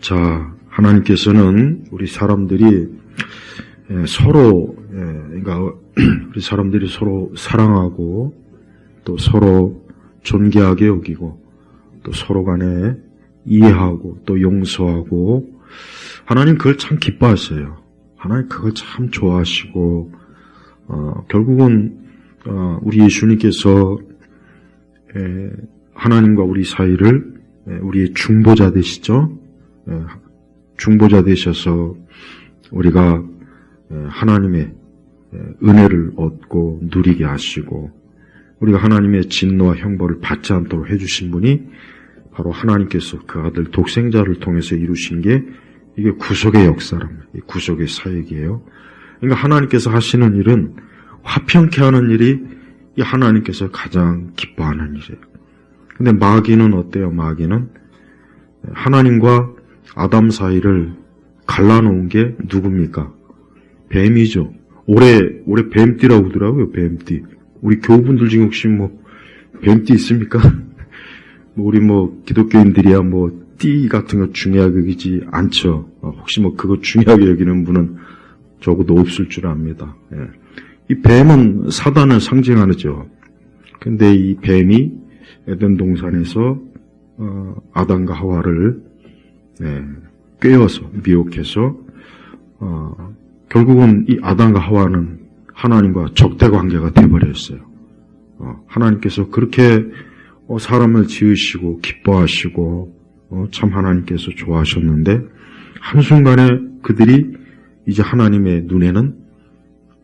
자, 하나님께서는 우리 사람들이 서로, 그러니까 우리 사람들이 서로 사랑하고 또 서로 존귀하게 여기고 또 서로 간에 이해하고 또 용서하고 하나님 그걸 참 기뻐하세요. 하나님 그걸 참 좋아하시고 결국은 우리 예수님께서 하나님과 우리 사이를 우리의 중보자 되시죠. 중보자 되셔서 우리가 하나님의 은혜를 얻고 누리게 하시고 우리가 하나님의 진노와 형벌을 받지 않도록 해주신 분이 바로 하나님께서 그 아들 독생자를 통해서 이루신 게 이게 구속의 역사랍니다. 구속의 사역이에요. 그러니까 하나님께서 하시는 일은 화평케 하는 일이 이 하나님께서 가장 기뻐하는 일이에요. 근데 마귀는 어때요? 마귀는 하나님과 아담 사이를 갈라놓은 게 누굽니까? 뱀이죠. 올해 뱀띠라고 하더라고요. 뱀띠. 우리 교우분들 중에 혹시 뱀띠 있습니까? 우리 기독교인들이야 띠 같은 거 중요하게 여기지 않죠. 혹시 그거 중요하게 여기는 분은 적어도 없을 줄 압니다. 예. 이 뱀은 사단을 상징하죠. 근데 이 뱀이 에덴 동산에서 아담과 하와를 꿰어서 미혹해서 결국은 이 아담과 하와는 하나님과 적대 관계가 되어버렸어요. 하나님께서 그렇게 사람을 지으시고 기뻐하시고 참 하나님께서 좋아하셨는데 한순간에 그들이 이제 하나님의 눈에는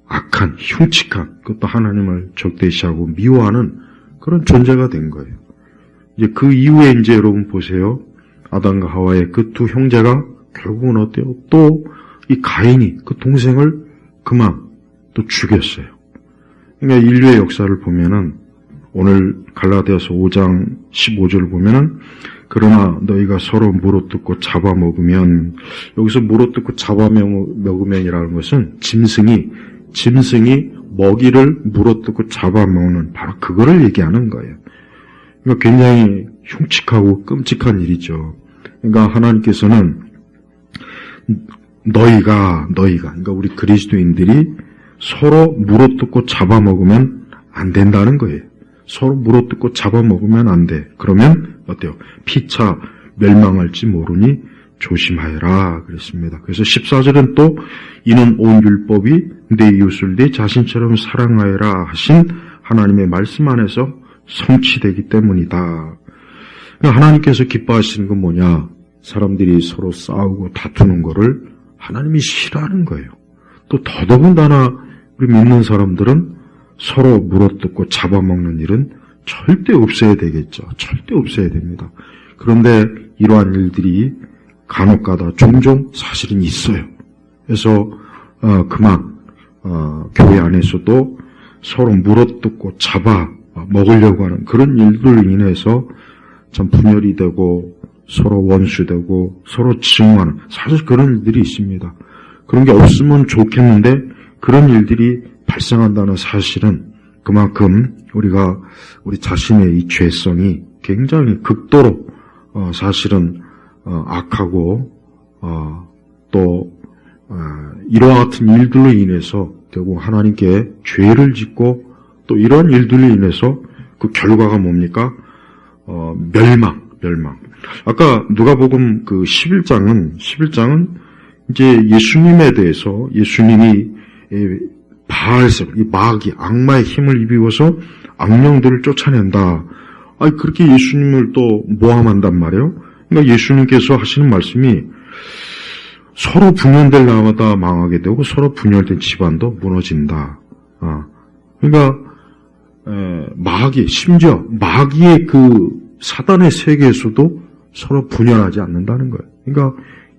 악한, 흉측한, 그것도 하나님을 적대시하고 미워하는 그런 존재가 된 거예요. 이제 그 이후에 이제 여러분 보세요. 아담과 하와의 그 두 형제가 결국은 어때요? 또 이 가인이 그 동생을 그만 또 죽였어요. 그러니까 인류의 역사를 보면은 오늘 갈라디아서 5장 15절을 보면은 그러나 너희가 서로 물어뜯고 잡아먹으면 여기서 물어뜯고 잡아먹으면이라는 것은 짐승이 먹이를 물어뜯고 잡아먹는 바로 그거를 얘기하는 거예요. 그러니까 굉장히 흉측하고 끔찍한 일이죠. 그러니까 하나님께서는 너희가 그러니까 우리 그리스도인들이 서로 물어뜯고 잡아먹으면 안 된다는 거예요. 서로 물어뜯고 잡아먹으면 안 돼. 그러면 어때요? 피차 멸망할지 모르니 조심하여라 그랬습니다. 그래서 14절은 또 이는 온 율법이 내 이웃을 내 자신처럼 사랑하여라 하신 하나님의 말씀 안에서 성취되기 때문이다. 하나님께서 기뻐하시는 건 뭐냐? 사람들이 서로 싸우고 다투는 거를 하나님이 싫어하는 거예요. 또 더더군다나 우리 믿는 사람들은 서로 물어뜯고 잡아먹는 일은 절대 없어야 되겠죠. 절대 없어야 됩니다. 그런데 이러한 일들이 간혹가다 종종 사실은 있어요. 그래서 교회 안에서도 서로 물어뜯고 잡아 먹으려고 하는 그런 일들로 인해서 참 분열이 되고 서로 원수되고 서로 증오하는 사실 그런 일들이 있습니다. 그런 게 없으면 좋겠는데 그런 일들이 발생한다는 사실은 그만큼 우리 자신의 이 죄성이 굉장히 극도로 사실은 악하고 또 이와 같은 일들로 인해서 결국 하나님께 죄를 짓고 또 이러한 일들로 인해서 그 결과가 뭡니까? 멸망. 아까 누가복음 그 11장은 이제 예수님에 대해서 예수님이 바알세불, 이 마귀, 악마의 힘을 입히고서 악령들을 쫓아낸다. 그렇게 예수님을 또 모함한단 말이에요. 그러니까 예수님께서 하시는 말씀이 서로 분열될 나라마다 망하게 되고 서로 분열된 집안도 무너진다. 그러니까 심지어 마귀의 그 사단의 세계에서도 서로 분열하지 않는다는 거예요. 그러니까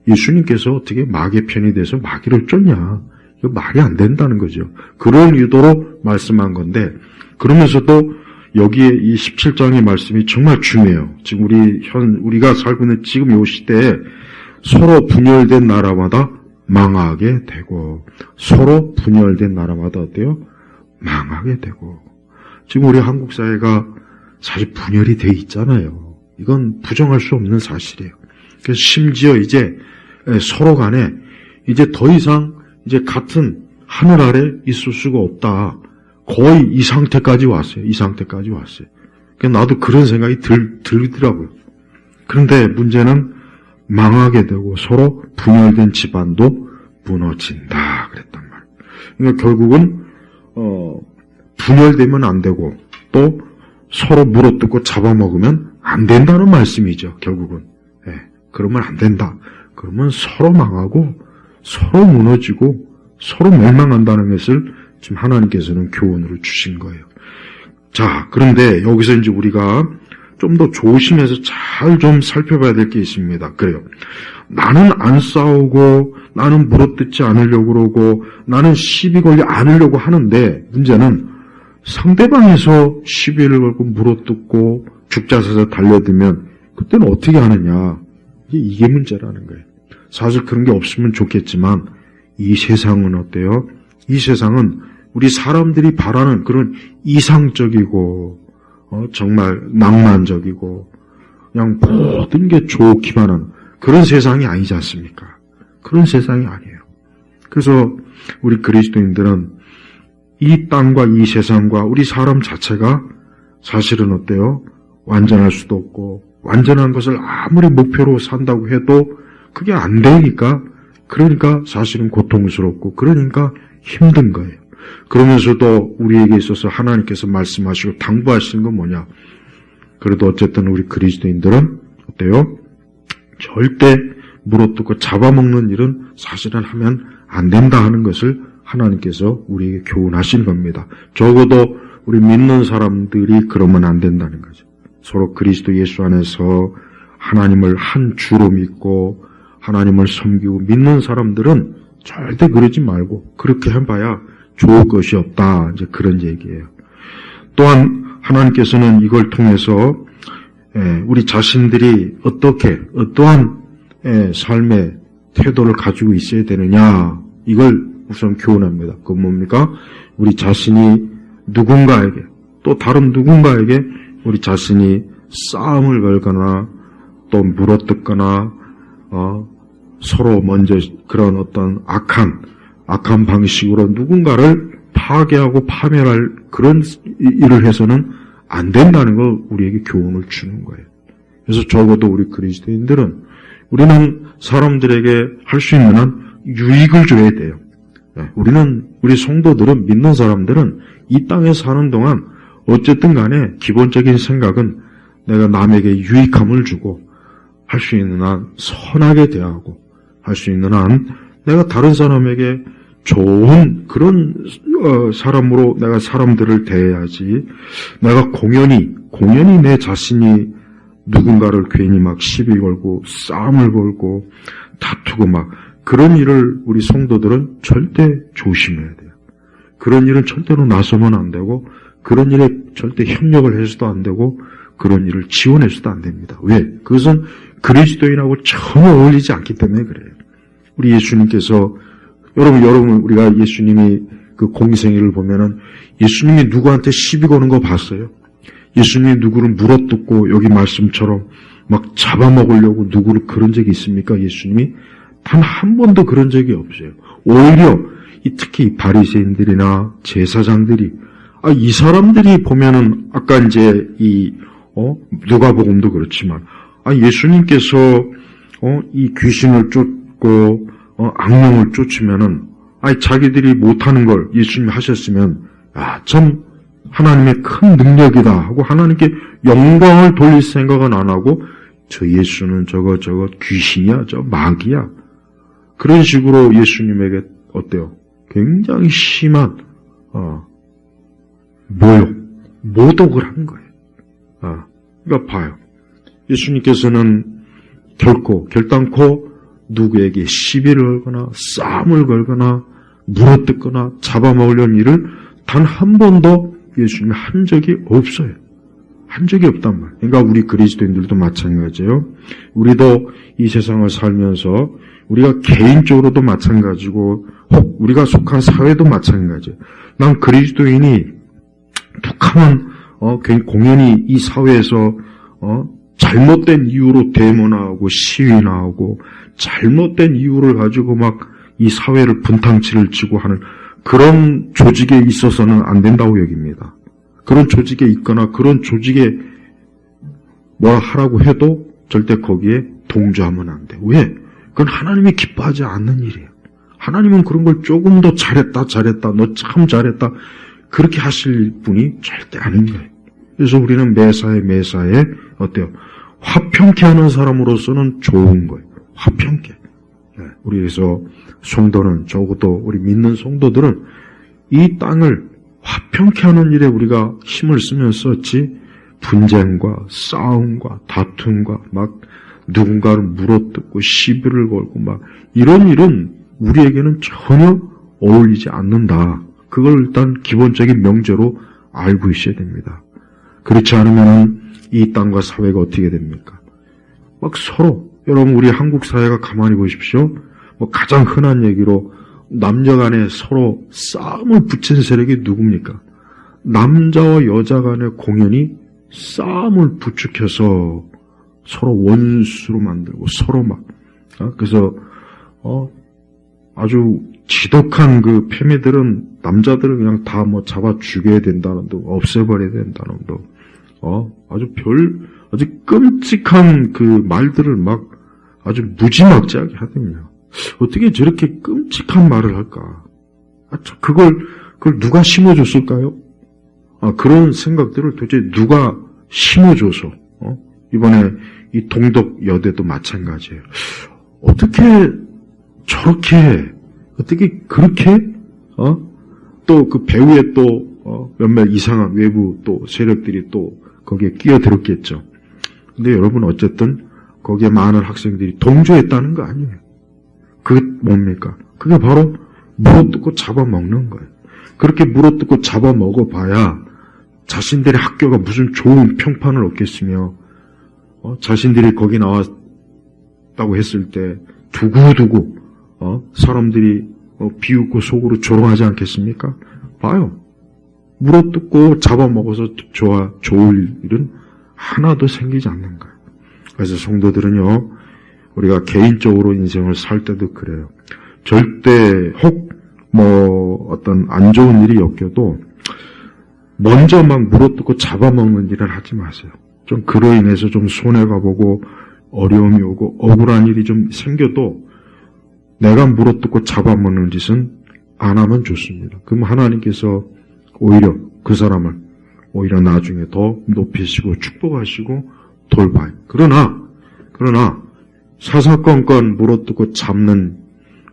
예수님께서 어떻게 마귀의 편이 돼서 마귀를 쫓냐? 이거 말이 안 된다는 거죠. 그런 의도로 말씀한 건데 그러면서도 여기에 이 17장의 말씀이 정말 중요해요. 지금 우리가 살고 있는 지금 이 시대에 서로 분열된 나라마다 망하게 되고 서로 분열된 나라마다 어때요? 망하게 되고 지금 우리 한국 사회가 사실 분열이 돼 있잖아요. 이건 부정할 수 없는 사실이에요. 그래서 심지어 이제 서로 간에 이제 더 이상 이제 같은 하늘 아래 있을 수가 없다. 거의 이 상태까지 왔어요. 이 상태까지 왔어요. 그러니까 나도 그런 생각이 들더라고요. 그런데 문제는 망하게 되고 서로 분열된 집안도 무너진다 그랬단 말이에요. 그러니까 결국은 분열되면 안 되고 또 서로 물어뜯고 잡아먹으면 안 된다는 말씀이죠. 결국은. 그러면 안 된다. 그러면 서로 망하고 서로 무너지고 서로 멸망한다는 것을 지금 하나님께서는 교훈으로 주신 거예요. 자, 그런데 여기서 이제 우리가 좀 더 조심해서 잘 좀 살펴봐야 될 게 있습니다. 그래요. 나는 안 싸우고 나는 물어뜯지 않으려고 그러고 나는 시비 걸지 않으려고 하는데 문제는 상대방에서 시비를 걸고 물어뜯고 죽자사자 달려들면 그때는 어떻게 하느냐. 이게 문제라는 거예요. 사실 그런 게 없으면 좋겠지만 이 세상은 어때요? 이 세상은 우리 사람들이 바라는 그런 이상적이고 정말 낭만적이고 그냥 모든 게 좋기만 하는 그런 세상이 아니지 않습니까? 그런 세상이 아니에요. 그래서 우리 그리스도인들은 이 땅과 이 세상과 우리 사람 자체가 사실은 어때요? 완전할 수도 없고 완전한 것을 아무리 목표로 산다고 해도 그게 안 되니까 그러니까 사실은 고통스럽고 그러니까 힘든 거예요. 그러면서도 우리에게 있어서 하나님께서 말씀하시고 당부하시는 건 뭐냐? 그래도 어쨌든 우리 그리스도인들은 어때요? 절대 물어뜯고 잡아먹는 일은 사실은 하면 안 된다 하는 것을 하나님께서 우리에게 교훈하신 겁니다. 적어도 우리 믿는 사람들이 그러면 안 된다는 거죠. 서로 그리스도 예수 안에서 하나님을 한 주로 믿고 하나님을 섬기고 믿는 사람들은 절대 그러지 말고 그렇게 해봐야 좋을 것이 없다. 이제 그런 얘기예요. 또한 하나님께서는 이걸 통해서 우리 자신들이 어떠한 삶의 태도를 가지고 있어야 되느냐 이걸 우선 교훈합니다. 그건 뭡니까? 우리 자신이 누군가에게 또 다른 누군가에게 우리 자신이 싸움을 걸거나 또 물어뜯거나 서로 먼저 그런 어떤 악한 방식으로 누군가를 파괴하고 파멸할 그런 일을 해서는 안 된다는 걸 우리에게 교훈을 주는 거예요. 그래서 적어도 우리 그리스도인들은 우리는 사람들에게 할 수 있는 한 유익을 줘야 돼요. 우리 성도들은 믿는 사람들은 이 땅에 사는 동안 어쨌든 간에 기본적인 생각은 내가 남에게 유익함을 주고 할 수 있는 한 선하게 대하고 할 수 있는 한 내가 다른 사람에게 좋은 그런 사람으로 내가 사람들을 대해야지 내가 공연히 내 자신이 누군가를 괜히 막 시비 걸고 싸움을 걸고 다투고 막 그런 일을 우리 성도들은 절대 조심해야 돼요. 그런 일은 절대로 나서면 안 되고 그런 일에 절대 협력을 해서도 안 되고 그런 일을 지원해서도 안 됩니다. 왜? 그것은 그리스도인하고 전혀 어울리지 않기 때문에 그래요. 우리 예수님께서 여러분 우리가 예수님이 그 공생애를 보면은 예수님이 누구한테 시비 거는 거 봤어요? 예수님이 누구를 물어뜯고 여기 말씀처럼 막 잡아먹으려고 누구를 그런 적이 있습니까? 예수님이 단 한 번도 그런 적이 없어요. 오히려 특히 바리새인들이나 제사장들이 이 사람들이 보면은 아까 이제 누가복음도 그렇지만 예수님께서 이 귀신을 쫓고 악령을 쫓으면은 자기들이 못하는 걸 예수님이 하셨으면 참 하나님의 큰 능력이다 하고 하나님께 영광을 돌릴 생각은 안 하고 저 예수는 저거 귀신이야, 저 마귀야. 그런 식으로 예수님에게 어때요? 굉장히 심한 모독을 한 거예요. 그러니까 봐요. 예수님께서는 결단코 누구에게 시비를 걸거나 싸움을 걸거나 물어뜯거나 잡아먹으려는 일을 단 한 번도 예수님이 한 적이 없어요. 한 적이 없단 말이에요. 그러니까 우리 그리스도인들도 마찬가지예요. 우리도 이 세상을 살면서 우리가 개인적으로도 마찬가지고 혹 우리가 속한 사회도 마찬가지예요. 난 그리스도인이 툭하면 공연히 이 사회에서 잘 잘못된 이유로 데모 나오고 시위 나오고 잘못된 이유를 가지고 막 이 사회를 분탕치를 치고 하는 그런 조직에 있어서는 안 된다고 여깁니다. 그런 조직에 있거나 그런 조직에 뭘 하라고 해도 절대 거기에 동조하면 안 돼. 왜? 그건 하나님이 기뻐하지 않는 일이에요. 하나님은 그런 걸 조금 더 잘했다, 너 참 잘했다 그렇게 하실 분이 절대 아닌 거예요. 그래서 우리는 매사에 어때요? 화평케 하는 사람으로서는 좋은 거예요. 화평케. 우리 그래서 성도는, 적어도 우리 믿는 성도들은 이 땅을 화평케 하는 일에 우리가 힘을 쓰면서 어찌 분쟁과 싸움과 다툼과 막 누군가를 물어뜯고 시비를 걸고 막 이런 일은 우리에게는 전혀 어울리지 않는다. 그걸 일단 기본적인 명제로 알고 있어야 됩니다. 그렇지 않으면 이 땅과 사회가 어떻게 됩니까? 막 서로, 여러분 우리 한국 사회가 가만히 보십시오. 뭐 가장 흔한 얘기로 남녀 간에 서로 싸움을 붙인 세력이 누굽니까? 남자와 여자 간의 공연이 싸움을 부추겨서 서로 원수로 만들고 서로 막 그래서 아주 지독한 그 패미들은 남자들은 그냥 다 뭐 잡아 죽여야 된다는 둥, 없애버려야 된다는 둥, 아주 끔찍한 그 말들을 막 아주 무지막지하게 하더군요. 어떻게 저렇게 끔찍한 말을 할까? 그걸 누가 심어줬을까요? 그런 생각들을 도대체 누가 심어줘서, 이번에 이 동독 여대도 마찬가지예요. 어떻게 저렇게, 어떻게 그렇게, 또 그 배후에 또, 몇몇 이상한 외부 또 세력들이 또 거기에 끼어들었겠죠. 근데 여러분 어쨌든 거기에 많은 학생들이 동조했다는 거 아니에요. 그게 뭡니까? 그게 바로 물어뜯고 잡아먹는 거예요. 그렇게 물어뜯고 잡아먹어봐야 자신들의 학교가 무슨 좋은 평판을 얻겠으며 자신들이 거기 나왔다고 했을 때 두고두고 사람들이 비웃고 속으로 조롱하지 않겠습니까? 봐요. 물어뜯고 잡아먹어서 좋을 일은 하나도 생기지 않는 거예요. 그래서 성도들은요, 우리가 개인적으로 인생을 살 때도 그래요. 절대 혹 어떤 안 좋은 일이 엮여도 먼저 막 물어뜯고 잡아먹는 일을 하지 마세요. 좀 그로 인해서 좀 손해가 보고 어려움이 오고 억울한 일이 좀 생겨도 내가 물어뜯고 잡아먹는 짓은 안 하면 좋습니다. 그럼 하나님께서 오히려 그 사람을 오히려 나중에 더 높이시고 축복하시고 돌봐요. 그러나 사사건건 물어뜯고 잡는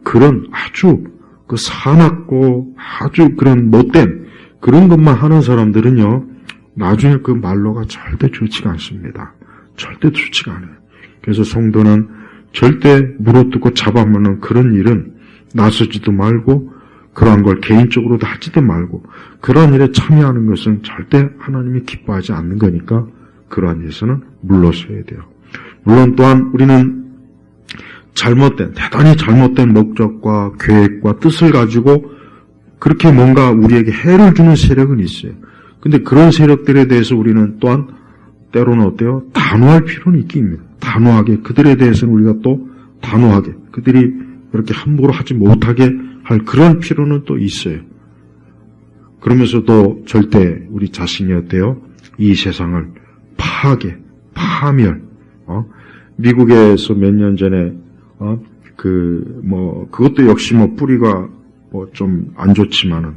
그런 아주 그 사납고 아주 그런 못된 그런 것만 하는 사람들은요, 나중에 그 말로가 절대 좋지가 않습니다. 절대 좋지가 않아요. 그래서 성도는 절대 물어뜯고 잡아먹는 그런 일은 나서지도 말고 그러한 걸 개인적으로도 하지도 말고 그러한 일에 참여하는 것은 절대 하나님이 기뻐하지 않는 거니까 그러한 일에서는 물러서야 돼요. 물론 또한 우리는 대단히 잘못된 목적과 계획과 뜻을 가지고 그렇게 뭔가 우리에게 해를 주는 세력은 있어요. 근데 그런 세력들에 대해서 우리는 또한 때로는 어때요? 단호할 필요는 있습니다. 단호하게 그들에 대해서는 우리가 또 단호하게 그들이 그렇게 함부로 하지 못하게 할 그런 필요는 또 있어요. 그러면서도 절대 우리 자신이 어때요? 이 세상을 파멸. 미국에서 몇 년 전에 그것도 역시 뿌리가 좀 안 좋지만은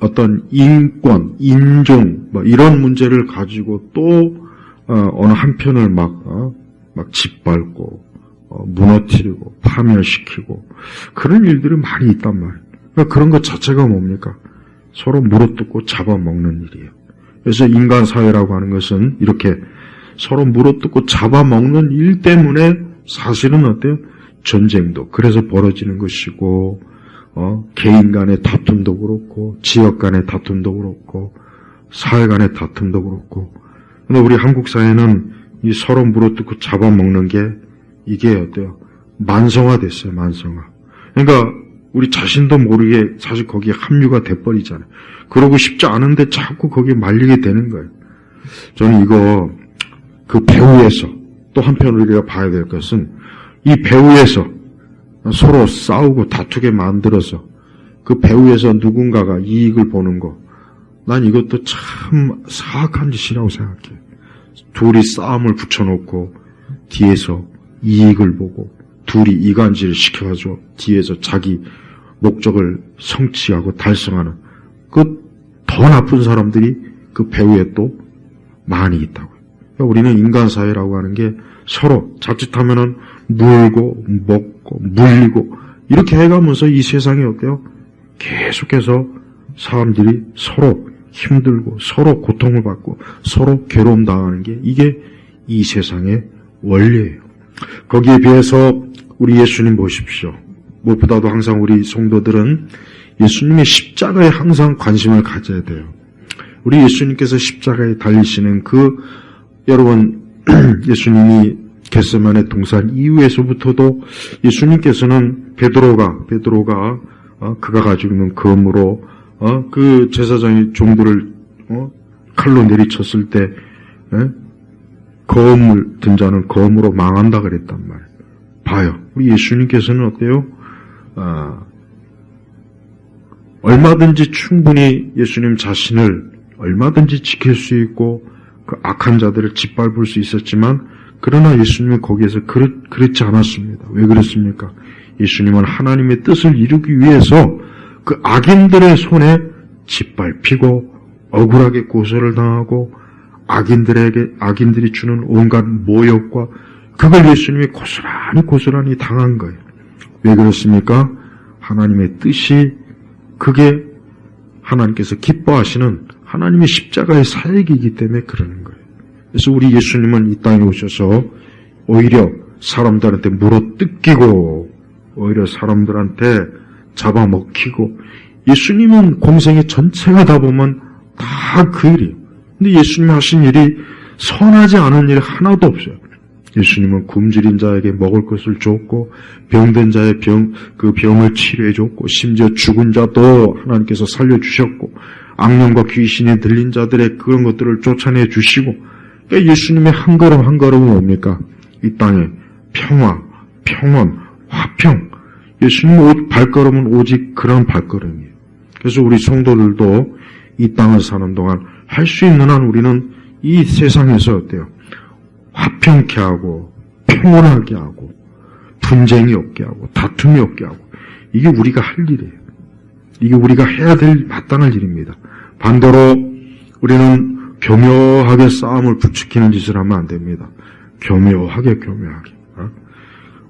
어떤 인권, 인종 이런 문제를 가지고 또 어느 한편을 막 짓밟고 무너뜨리고 파멸시키고 그런 일들이 많이 있단 말이에요. 그러니까 그런 것 자체가 뭡니까? 서로 물어뜯고 잡아먹는 일이에요. 그래서 인간 사회라고 하는 것은 이렇게 서로 물어뜯고 잡아먹는 일 때문에 사실은 어때요? 전쟁도 그래서 벌어지는 것이고 개인 간의 다툼도 그렇고 지역 간의 다툼도 그렇고 사회 간의 다툼도 그렇고 근데 우리 한국 사회는 이 서로 물어뜯고 잡아먹는 게 이게 어때요? 만성화됐어요. 만성화. 그러니까 우리 자신도 모르게 사실 거기에 합류가 돼버리잖아요. 그러고 싶지 않은데 자꾸 거기에 말리게 되는 거예요. 저는 이거 그 배후에서 또 한편으로 우리가 봐야 될 것은 이 배후에서 서로 싸우고 다투게 만들어서 그 배후에서 누군가가 이익을 보는 거, 난 이것도 참 사악한 짓이라고 생각해요. 둘이 싸움을 붙여놓고 뒤에서 이익을 보고 둘이 이간질을 시켜가지고 뒤에서 자기 목적을 성취하고 달성하는 그 더 나쁜 사람들이 그 배후에 또 많이 있다고요. 그러니까 우리는 인간사회라고 하는 게 서로 자칫하면은 물고 먹고 물리고 이렇게 해가면서 이 세상이 어때요? 계속해서 사람들이 서로 힘들고 서로 고통을 받고 서로 괴로움 당하는 게 이게 이 세상의 원리예요. 거기에 비해서 우리 예수님 보십시오. 무엇보다도 항상 우리 성도들은 예수님의 십자가에 항상 관심을 가져야 돼요. 우리 예수님께서 십자가에 달리시는 여러분 예수님이 겟세마네 동산 이후에서부터도 예수님께서는 베드로가 그가 가지고 있는 검으로 그 제사장의 종들을 칼로 내리쳤을 때 검을 든 자는 검으로 망한다 그랬단 말이에요. 봐요. 우리 예수님께서는 어때요? 얼마든지 충분히 예수님 자신을 얼마든지 지킬 수 있고 그 악한 자들을 짓밟을 수 있었지만 그러나 예수님은 거기에서 그렇지 않았습니다. 왜 그랬습니까? 예수님은 하나님의 뜻을 이루기 위해서 그 악인들의 손에 짓밟히고 억울하게 고소를 당하고 악인들이 주는 온갖 모욕과 그걸 예수님이 고스란히 당한 거예요. 왜 그렇습니까? 하나님의 뜻이 그게 하나님께서 기뻐하시는 하나님의 십자가의 사역이기 때문에 그러는 거예요. 그래서 우리 예수님은 이 땅에 오셔서 오히려 사람들한테 물어뜯기고 오히려 사람들한테 잡아먹히고 예수님은 공생의 전체가 다 보면 다 그 일이에요. 근데 예수님이 하신 일이 선하지 않은 일이 하나도 없어요. 예수님은 굶주린 자에게 먹을 것을 줬고 병든 자의 그 병을 치료해 줬고 심지어 죽은 자도 하나님께서 살려주셨고 악령과 귀신에 들린 자들의 그런 것들을 쫓아내 주시고 그러니까 예수님의 한 걸음 한 걸음은 뭡니까? 이 땅에 평화, 평온, 화평 예수님의 발걸음은 오직 그런 발걸음이에요. 그래서 우리 성도들도 이 땅을 사는 동안 할 수 있는 한 우리는 이 세상에서 어때요? 화평케 하고 평온하게 하고 분쟁이 없게 하고 다툼이 없게 하고 이게 우리가 할 일이에요. 이게 우리가 해야 될 마땅할 일입니다. 반대로 우리는 교묘하게 싸움을 부추기는 짓을 하면 안 됩니다. 교묘하게.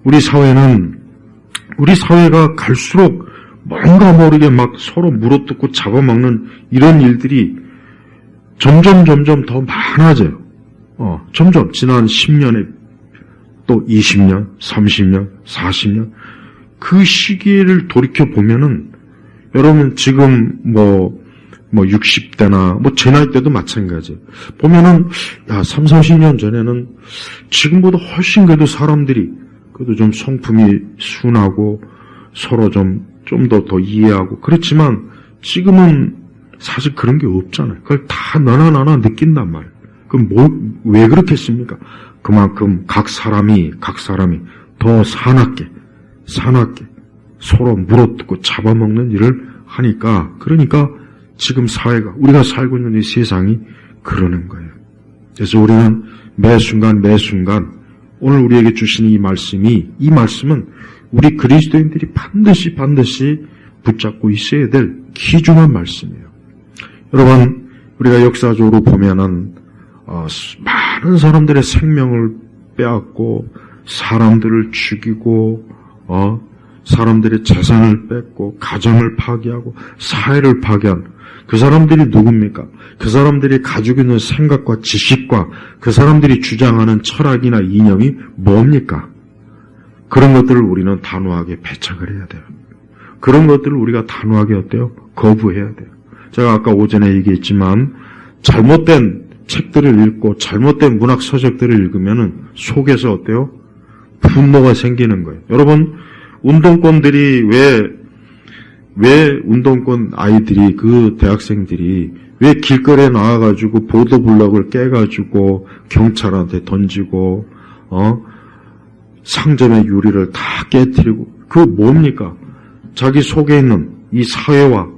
우리 사회가 갈수록 뭔가 모르게 막 서로 물어뜯고 잡아먹는 이런 일들이 점점 더 많아져요. 점점 지난 10년에 또 20년, 30년, 40년 그 시기를 돌이켜 보면은 여러분 지금 60대나 제 나이 때도 마찬가지예요. 보면은 3, 40년 전에는 지금보다 훨씬 그래도 사람들이 그래도 좀 성품이 순하고 서로 좀 더 이해하고 그렇지만 지금은 사실 그런 게 없잖아요. 그걸 다 너나 나나 느낀단 말이에요. 그럼 왜 그렇겠습니까? 그만큼 각 사람이 더 사납게 서로 물어뜯고 잡아먹는 일을 하니까 그러니까 지금 사회가 우리가 살고 있는 이 세상이 그러는 거예요. 그래서 우리는 매 순간 오늘 우리에게 주신 이 말씀은 우리 그리스도인들이 반드시 붙잡고 있어야 될 귀중한 말씀이에요. 여러분 우리가 역사적으로 보면은 많은 사람들의 생명을 빼앗고 사람들을 죽이고 사람들의 재산을 뺏고 가정을 파괴하고 사회를 파괴한 그 사람들이 누굽니까? 그 사람들이 가지고 있는 생각과 지식과 그 사람들이 주장하는 철학이나 이념이 뭡니까? 그런 것들을 우리는 단호하게 배척을 해야 돼요. 그런 것들을 우리가 단호하게 어때요? 거부해야 돼요. 제가 아까 오전에 얘기했지만 잘못된 책들을 읽고 잘못된 문학 서적들을 읽으면은 속에서 어때요? 분노가 생기는 거예요. 여러분 운동권들이 왜 왜 운동권 아이들이, 그 대학생들이 왜 길거리에 나와가지고 보도블럭을 깨가지고 경찰한테 던지고, 상점의 유리를 다 깨뜨리고, 그 뭡니까? 자기 속에 있는 이 사회와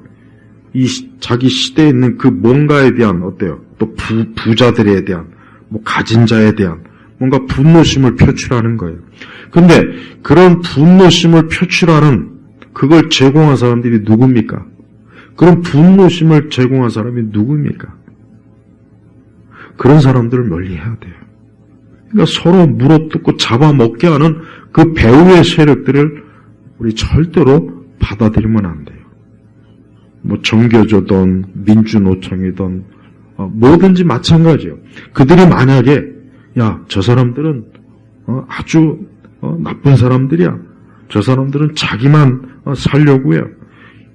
이 자기 시대에 있는 그 뭔가에 대한, 어때요? 또 부자들에 대한, 뭐 가진 자에 대한 뭔가 분노심을 표출하는 거예요. 근데 그런 분노심을 표출하는, 그걸 제공한 사람들이 누굽니까? 그런 분노심을 제공한 사람이 누굽니까? 그런 사람들을 멀리해야 돼요. 그러니까 서로 물어뜯고 잡아먹게 하는 그 배후의 세력들을 우리 절대로 받아들이면 안 돼요. 뭐 정교조든 민주노총이든 뭐든지 마찬가지예요. 그들이 만약에 야, 저 사람들은 아주 나쁜 사람들이야. 저 사람들은 자기만 살려고 해요.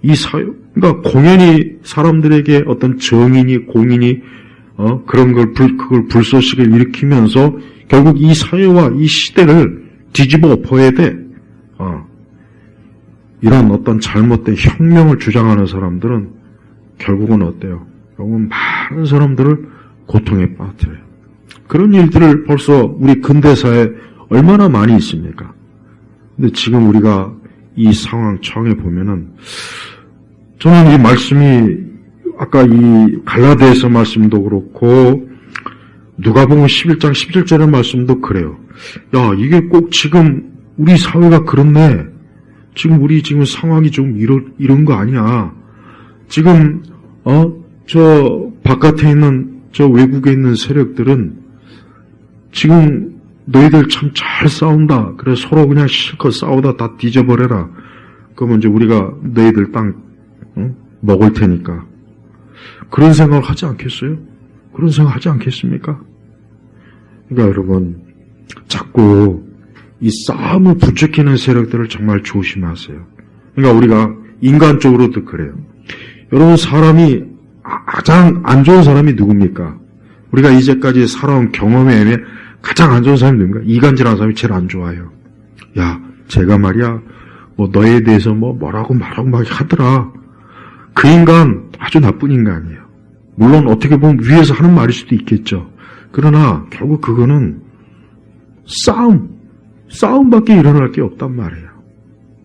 이 사회, 그러니까 공연히 사람들에게 어떤 정의니 공인이 그런 걸 그걸 불쏘시개를 일으키면서 결국 이 사회와 이 시대를 뒤집어 엎어야 돼. 이런 어떤 잘못된 혁명을 주장하는 사람들은 결국은 어때요? 결국은 많은 사람들을 고통에 빠뜨려요. 그런 일들을 벌써 우리 근대사에 얼마나 많이 있습니까? 근데 지금 우리가 이 상황 청해 보면은 저는 이 말씀이 아까 이 갈라디아서 말씀도 그렇고 누가복음 11장 17절의 말씀도 그래요. 야, 이게 꼭 지금 우리 사회가 그렇네. 지금 우리 지금 상황이 좀 이런 거 아니야. 지금 저 바깥에 있는 저 외국에 있는 세력들은 지금 너희들 참 잘 싸운다. 그래 서로 그냥 실컷 싸우다 다 뒤져버려라. 그러면 이제 우리가 너희들 땅 먹을 테니까. 그런 생각을 하지 않겠어요? 그런 생각 하지 않겠습니까? 그러니까 여러분 자꾸 이 싸움을 부추기는 세력들을 정말 조심하세요. 그러니까 우리가 인간적으로도 그래요. 여러분 사람이 가장 안 좋은 사람이 누굽니까? 우리가 이제까지 살아온 경험에 의해 가장 안 좋은 사람이 누군가? 이간질하는 사람이 제일 안 좋아요. 야, 제가 말이야, 뭐 너에 대해서 뭐라고 말하고 막 하더라. 그 인간 아주 나쁜 인간이에요. 물론 어떻게 보면 위에서 하는 말일 수도 있겠죠. 그러나 결국 그거는 싸움밖에 일어날 게 없단 말이에요.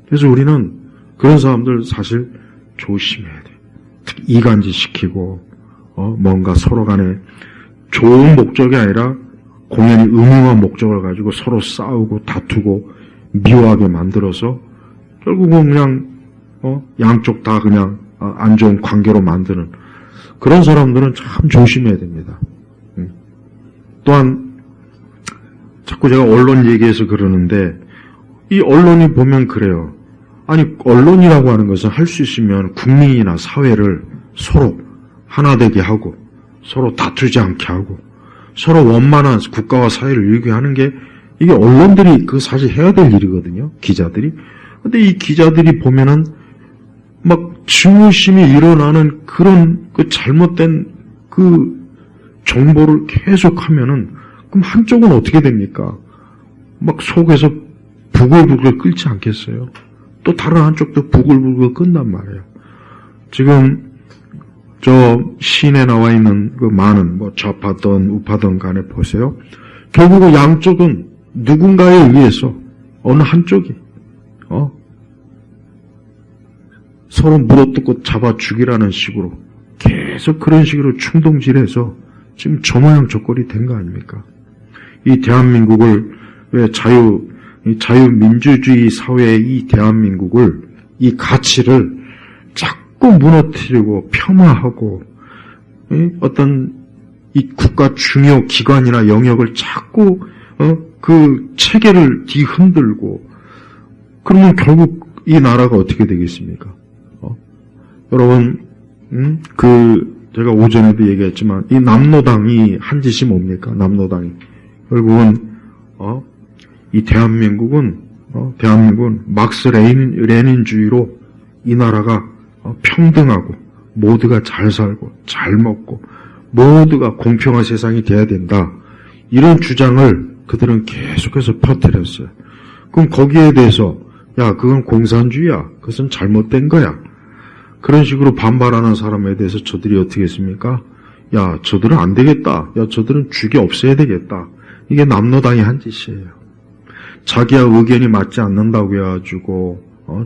그래서 우리는 그런 사람들 사실 조심해야 돼요. 특히 이간질 시키고 뭔가 서로 간에 좋은 목적이 아니라 공연히 음흉한 목적을 가지고 서로 싸우고 다투고 미워하게 만들어서 결국은 그냥 양쪽 다 그냥 안 좋은 관계로 만드는 그런 사람들은 참 조심해야 됩니다. 또한 자꾸 제가 언론 얘기해서 그러는데 이 언론이 보면 그래요. 아니 언론이라고 하는 것은 할 수 있으면 국민이나 사회를 서로 하나 되게 하고 서로 다투지 않게 하고 서로 원만한 국가와 사회를 이루게 하는 게 이게 언론들이 그 사실 해야 될 일이거든요. 기자들이. 근데 이 기자들이 보면은 막 증오심이 일어나는 그런 그 잘못된 그 정보를 계속하면은 그럼 한쪽은 어떻게 됩니까? 막 속에서 부글부글 끓지 않겠어요? 또 다른 한쪽도 부글부글 끓단 말이에요. 지금 저 시내 나와 있는 그 많은 뭐 좌파든 우파든 간에 보세요. 결국은 양쪽은 누군가에 의해서 어느 한쪽이 서로 물어뜯고 잡아 죽이라는 식으로 계속 그런 식으로 충동질해서 지금 저 모양 저 꼴이 된 거 아닙니까? 이 대한민국을 왜 자유민주주의 사회의 이 대한민국을 이 가치를 자꾸 무너뜨리고 폄하하고 어떤 이 국가 중요 기관이나 영역을 자꾸 그 체계를 뒤흔들고 그러면 결국 이 나라가 어떻게 되겠습니까? 여러분 제가 오전에도 얘기했지만 이 남로당이 한 짓이 뭡니까? 남로당이 결국은 이 대한민국은 막스 레닌주의로 이 나라가 평등하고 모두가 잘 살고 잘 먹고 모두가 공평한 세상이 돼야 된다. 이런 주장을 그들은 계속해서 퍼뜨렸어요. 그럼 거기에 대해서 야 그건 공산주의야. 그것은 잘못된 거야. 그런 식으로 반발하는 사람에 대해서 저들이 어떻게 했습니까? 야, 저들은 안 되겠다. 야, 저들은 죽여 없애야 되겠다. 이게 남로당이 한 짓이에요. 자기와 의견이 맞지 않는다고 해가지고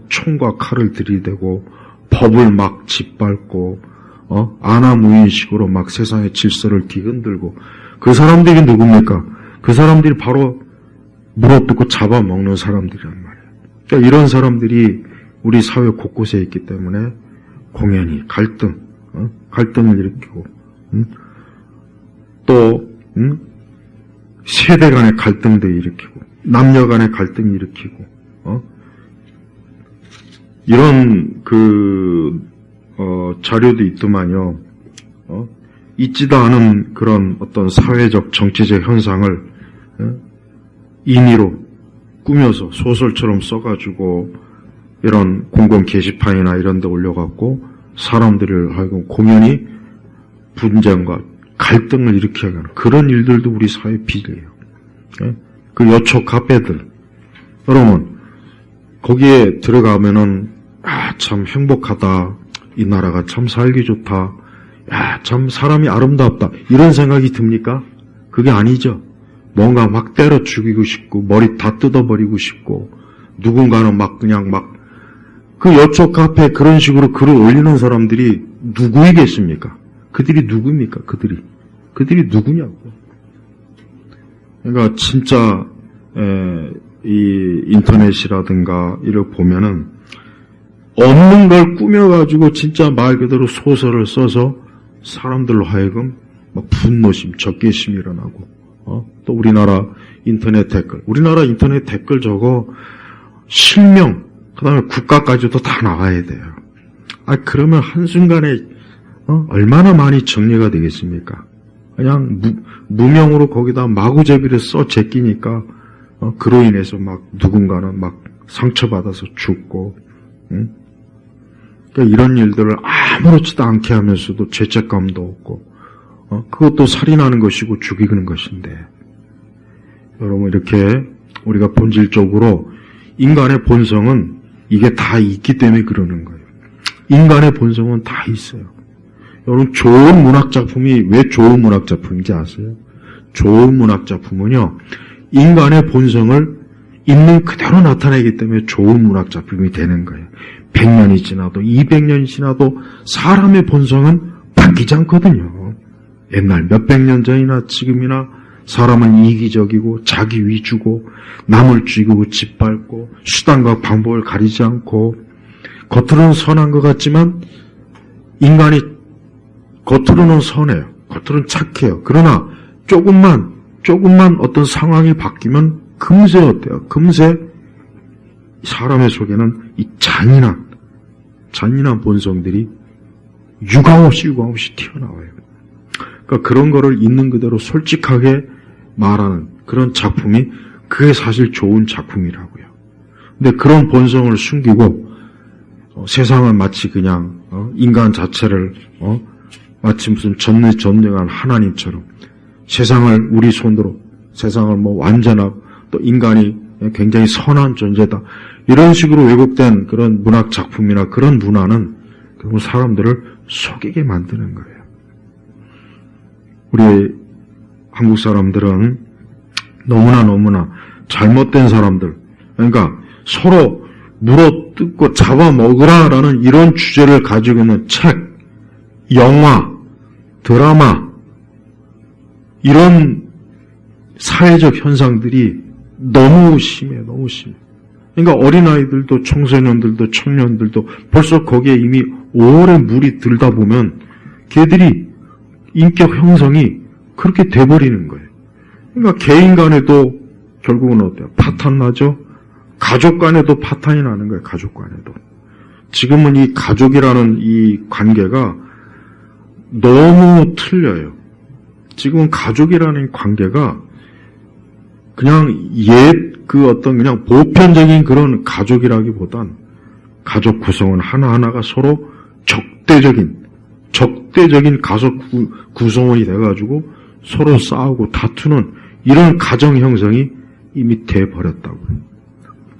총과 칼을 들이대고 법을 막 짓밟고 안하무인식으로 막 세상의 질서를 뒤흔들고, 그 사람들이 누굽니까? 그 사람들이 바로 물어뜯고 잡아먹는 사람들이란 말이에요. 그러니까 이런 사람들이 우리 사회 곳곳에 있기 때문에 공연히 갈등을 일으키고, 또 세대 간의 갈등도 일으키고, 남녀 간의 갈등을 일으키고, 이런 자료도 있더만요. 있지도 않은 그런 어떤 사회적 정치적 현상을 인위로 꾸며서 소설처럼 써가지고 이런 공공 게시판이나 이런 데 올려갖고 사람들을 하여금 공연히 분쟁과 갈등을 일으키게 하는 그런 일들도 우리 사회에 비례해요. 그 여초 카페들, 여러분 거기에 들어가면은 참 행복하다, 이 나라가 참 살기 좋다, 참 사람이 아름답다, 이런 생각이 듭니까? 그게 아니죠. 뭔가 막 때려 죽이고 싶고 머리 다 뜯어버리고 싶고, 누군가는 막 그냥 막 그 여초 카페에 그런 식으로 글을 올리는 사람들이 누구이겠습니까? 그들이 누구입니까? 그들이 누구냐고. 그러니까 진짜 이 인터넷이라든가 이를 보면은 없는 걸 꾸며가지고 진짜 말 그대로 소설을 써서 사람들로 하여금 막 분노심, 적개심이 일어나고, 또 우리나라 인터넷 댓글 저거 실명, 그 다음에 국가까지도 다 나와야 돼요. 그러면 한순간에 얼마나 많이 정리가 되겠습니까? 그냥 무명으로 거기다 마구잡이를 써 제끼니까 그로 인해서 막 누군가는 막 상처받아서 죽고, 그러니까 이런 일들을 아무렇지도 않게 하면서도 죄책감도 없고, 그것도 살인하는 것이고 죽이는 것인데, 여러분 이렇게 우리가 본질적으로 인간의 본성은 이게 다 있기 때문에 그러는 거예요. 인간의 본성은 다 있어요. 여러분 좋은 문학작품이 왜 좋은 문학작품인지 아세요? 좋은 문학작품은요, 인간의 본성을 있는 그대로 나타내기 때문에 좋은 문학작품이 되는 거예요. 100년이 지나도 200년이 지나도 사람의 본성은 바뀌지 않거든요. 옛날 몇백 년 전이나 지금이나 사람은 이기적이고 자기 위주고 남을 죽이고 짓밟고 수단과 방법을 가리지 않고, 겉으로는 선한 것 같지만 인간이 겉으로는 선해요. 겉으로는 착해요. 그러나 조금만 어떤 상황이 바뀌면 금세 어때요? 금세 사람의 속에는 이 잔인한 본성들이 유감없이 튀어나와요. 그러니까 그런 거를 있는 그대로 솔직하게 말하는 그런 작품이 그게 사실 좋은 작품이라고요. 근데 그런 본성을 숨기고 세상은 마치 그냥 인간 자체를 마치 무슨 전능한 하나님처럼 세상을 우리 손으로, 세상을 완전하고 또 인간이 굉장히 선한 존재다, 이런 식으로 왜곡된 그런 문학 작품이나 그런 문화는 결국 사람들을 속이게 만드는 거예요. 우리 한국 사람들은 너무나 잘못된 사람들, 그러니까 서로 물어뜯고 잡아먹으라라는 이런 주제를 가지고 있는 책, 영화, 드라마, 이런 사회적 현상들이 너무 심해요. 그러니까 어린아이들도 청소년들도 청년들도 벌써 거기에 이미 오래 물이 들다 보면 걔들이 인격 형성이 그렇게 돼버리는 거예요. 그러니까 개인 간에도 결국은 어때요? 파탄 나죠? 가족 간에도 파탄이 나는 거예요. 가족 간에도. 지금은 이 가족이라는 이 관계가 너무 틀려요. 지금은 가족이라는 관계가 그냥 그냥 보편적인 그런 가족이라기보단 가족 구성원 하나하나가 서로 적대적인 가족 구성원이 돼가지고 서로 싸우고 다투는 이런 가정 형성이 이미 돼버렸다고요.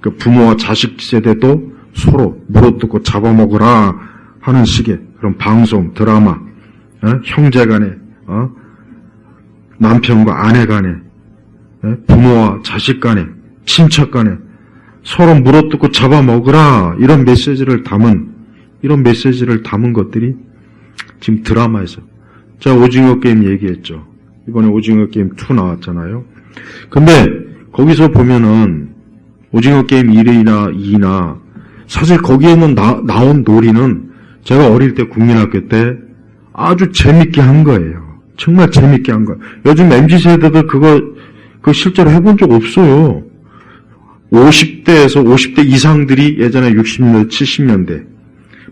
그러니까 부모와 자식 세대도 서로 물어뜯고 잡아먹으라 하는 식의 그런 방송, 드라마, 형제 간에, 남편과 아내 간에, 부모와 자식 간에, 친척 간에 서로 물어뜯고 잡아먹으라 이런 메시지를 담은 것들이 지금 드라마에서 제가 오징어 게임 얘기했죠. 이번에 오징어 게임 2 나왔잖아요. 근데 거기서 보면은 오징어 게임 1이나 2나 사실 거기에는 나온 놀이는 제가 어릴 때 국민학교 때 아주 재밌게 한 거예요. 정말 재밌게 한 거예요. 요즘 MZ세대들 그거 실제로 해본 적 없어요. 50대에서 50대 이상들이 예전에 60년대, 70년대,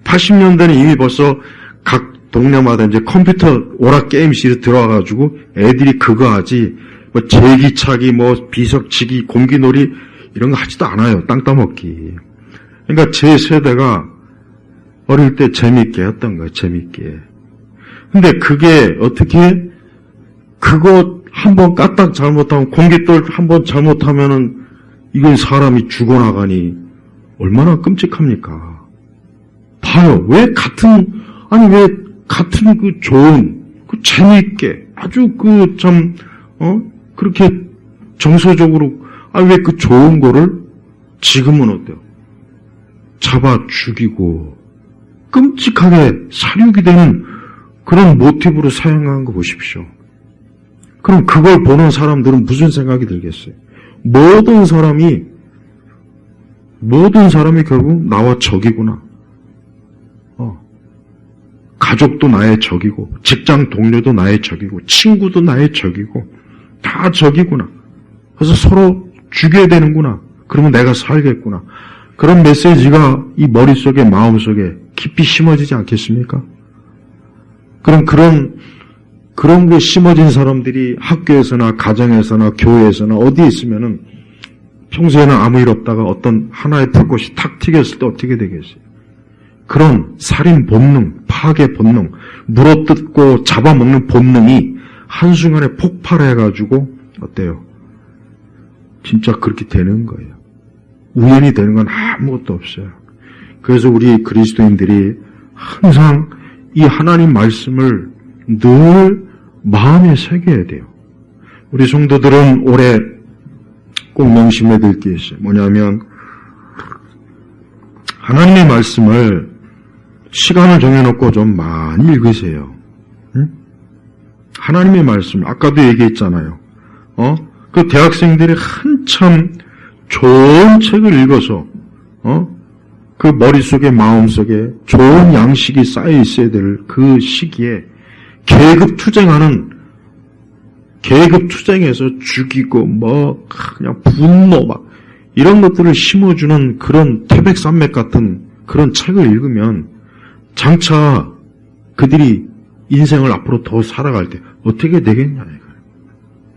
80년대는 이미 벌써 각 동네마다 이제 컴퓨터 오락 게임실에 들어와가지고 애들이 그거 하지, 뭐 제기차기, 뭐 비석치기, 공기놀이 이런 거 하지도 않아요. 땅 따먹기. 그러니까 제 세대가 어릴 때 재밌게 했던 거예요. 재밌게. 근데 그게 어떻게 그거 한번 까딱 잘못하면 공깃돌 한번 잘못하면은 이건 사람이 죽어나가니 얼마나 끔찍합니까? 봐요. 왜 같은 그 좋은, 그 재미있게, 아주 그렇게 정서적으로, 왜 그 좋은 거를 지금은 어때요? 잡아 죽이고, 끔찍하게 살육이 되는 그런 모티브로 사용한 거 보십시오. 그럼 그걸 보는 사람들은 무슨 생각이 들겠어요? 모든 사람이 결국 나와 적이구나. 가족도 나의 적이고, 직장 동료도 나의 적이고, 친구도 나의 적이고, 다 적이구나. 그래서 서로 죽여야 되는구나. 그러면 내가 살겠구나. 그런 메시지가 이 머릿속에, 마음속에 깊이 심어지지 않겠습니까? 그럼 그런 게 심어진 사람들이 학교에서나 가정에서나 교회에서나 어디에 있으면은 평소에는 아무 일 없다가 어떤 하나의 불꽃이 탁 튀겼을 때 어떻게 되겠어요? 그런 살인 본능, 파괴 본능, 물어뜯고 잡아먹는 본능이 한순간에 폭발해가지고 어때요? 진짜 그렇게 되는 거예요. 우연히 되는 건 아무것도 없어요. 그래서 우리 그리스도인들이 항상 이 하나님 말씀을 늘 마음에 새겨야 돼요. 우리 성도들은 올해 꼭 명심해야 될 게 있어요. 뭐냐면 하나님의 말씀을 시간을 정해놓고 좀 많이 읽으세요. 응? 하나님의 말씀, 아까도 얘기했잖아요. 그 대학생들이 한참 좋은 책을 읽어서, 그 머릿속에, 마음속에 좋은 양식이 쌓여 있어야 될 그 시기에 계급투쟁해서 죽이고, 그냥 분노, 이런 것들을 심어주는 그런 태백산맥 같은 그런 책을 읽으면 장차 그들이 인생을 앞으로 더 살아갈 때 어떻게 되겠냐, 이거예요.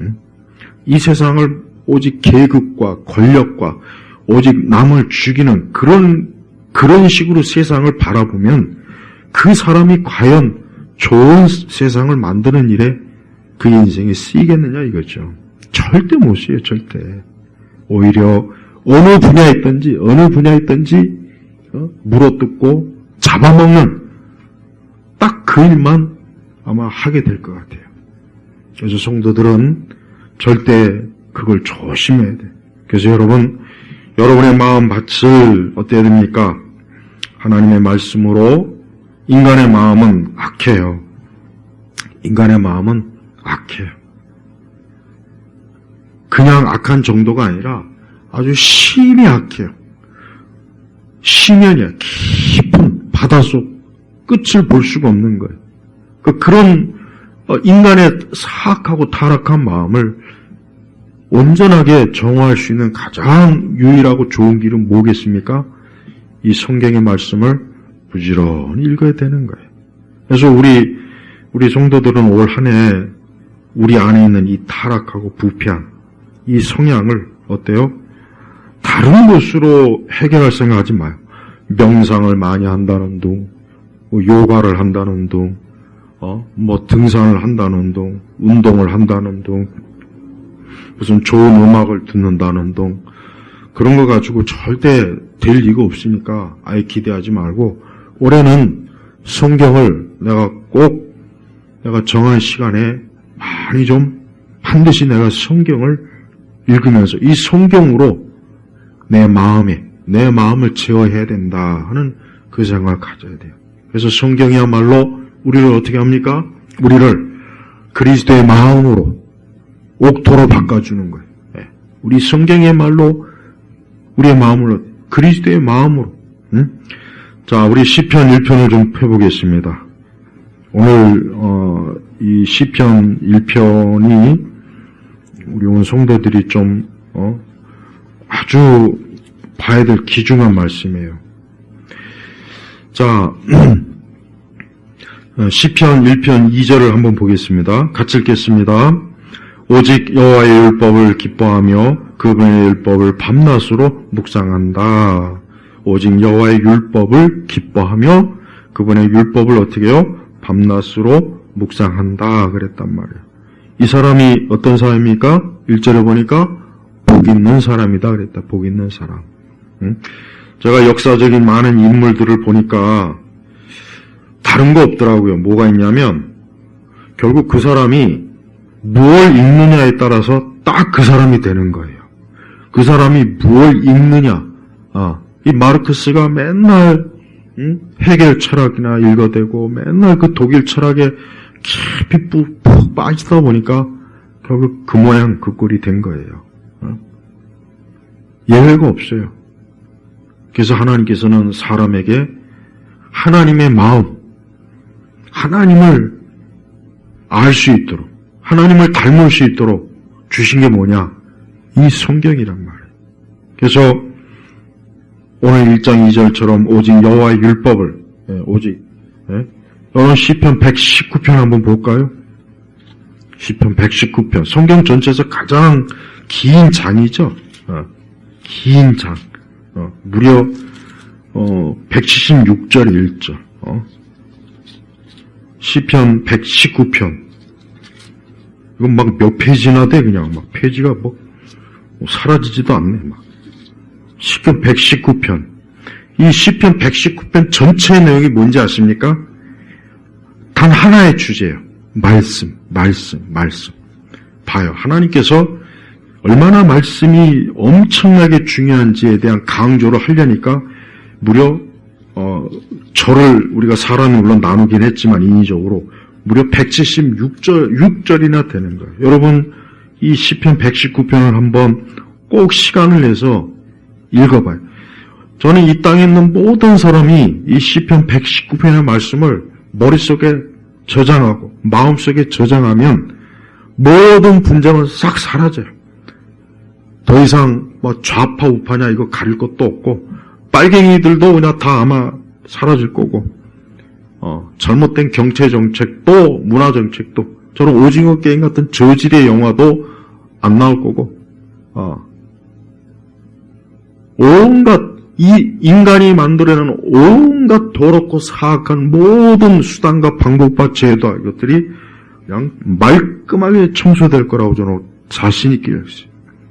응? 이 세상을 오직 계급과 권력과 오직 남을 죽이는 그런 식으로 세상을 바라보면 그 사람이 과연 좋은 세상을 만드는 일에 그 인생이 쓰이겠느냐 이거죠. 절대 못 쓰여요. 절대. 오히려 어느 분야에 있든지 물어뜯고 잡아먹는 딱 그 일만 아마 하게 될 것 같아요. 그래서 성도들은 절대 그걸 조심해야 돼요. 그래서 여러분의 마음밭을 어때야 됩니까? 하나님의 말씀으로. 인간의 마음은 악해요. 인간의 마음은 악해요. 그냥 악한 정도가 아니라 아주 심히 악해요. 심연이야. 깊은 바닷속 끝을 볼 수가 없는 거예요. 그런 인간의 사악하고 타락한 마음을 온전하게 정화할 수 있는 가장 유일하고 좋은 길은 뭐겠습니까? 이 성경의 말씀을 부지런히 읽어야 되는 거예요. 그래서 우리 성도들은 올 한 해 우리 안에 있는 이 타락하고 부패한 이 성향을 어때요? 다른 것으로 해결할 생각하지 마요. 명상을 많이 한다는 둥, 요가를 한다는 둥, 등산을 한다는 둥, 운동을 한다는 둥, 무슨 좋은 음악을 듣는다는 둥, 그런 거 가지고 절대 될 리가 없으니까 아예 기대하지 말고 올해는 성경을 내가 정한 시간에 많이 좀 반드시 내가 성경을 읽으면서 이 성경으로 내 마음을 제어해야 된다 하는 그 생각을 가져야 돼요. 그래서 성경이야말로 우리를 어떻게 합니까? 우리를 그리스도의 마음으로 옥토로 바꿔주는 거예요. 우리 성경이야말로 우리의 마음을 그리스도의 마음으로. 자, 우리 시편 1편을 좀 펴보겠습니다. 오늘 이 시편 1편이 우리 온 성도들이 좀 아주 봐야 될 귀중한 말씀이에요. 자, 시편 1편 2절을 한번 보겠습니다. 같이 읽겠습니다. 오직 여호와의 율법을 기뻐하며 그분의 율법을 밤낮으로 묵상한다. 오직 여호와의 율법을 기뻐하며 그분의 율법을 어떻게 해요? 밤낮으로 묵상한다 그랬단 말이에요. 이 사람이 어떤 사람입니까? 1절에 보니까 복 있는 사람이다 그랬다. 복 있는 사람. 제가 역사적인 많은 인물들을 보니까 다른 거 없더라고요. 뭐가 있냐면 결국 그 사람이 무엇을 읽느냐에 따라서 딱 그 사람이 되는 거예요. 그 사람이 무엇을 읽느냐. 이 마르크스가 맨날 헤겔 철학이나 읽어대고 맨날 그 독일 철학에 깊이 푹 빠지다 보니까 결국 그 모양 그 꼴이 된 거예요. 예외가 없어요. 그래서 하나님께서는 사람에게 하나님의 마음, 하나님을 알 수 있도록, 하나님을 닮을 수 있도록 주신 게 뭐냐? 이 성경이란 말이에요. 그래서 오늘 1장 2절처럼 오직 여호와의 율법을, 여러분 시편 119편 한번 볼까요? 시편 119편. 성경 전체에서 가장 긴 장이죠. 긴 장. 무려 176절 1절. 시편 119편. 이건 막 몇 페이지나 돼 그냥 막 페이지가 뭐 사라지지도 않네 막. 시편 119편. 이 시편 119편 전체의 내용이 뭔지 아십니까? 단 하나의 주제예요. 말씀. 봐요. 하나님께서 얼마나 말씀이 엄청나게 중요한지에 대한 강조를 하려니까 무려 절을 우리가 사람이 물론 나누긴 했지만 인위적으로 무려 176절이나 되는 거예요. 여러분 이 시편 119편을 한번 꼭 시간을 내서 읽어봐요. 저는 이 땅에 있는 모든 사람이 이 시편 119편의 말씀을 머릿속에 저장하고 마음속에 저장하면 모든 분쟁은 싹 사라져요. 더 이상 뭐 좌파 우파냐 이거 가릴 것도 없고 빨갱이들도 그냥 다 아마 사라질 거고 잘못된 경제 정책도 문화 정책도 저런 오징어 게임 같은 저질의 영화도 안 나올 거고 온갖 이 인간이 만들어내는 온갖 더럽고 사악한 모든 수단과 방법과 제도 이것들이 그냥 말끔하게 청소될 거라고 저는 자신 있게 여겼어요.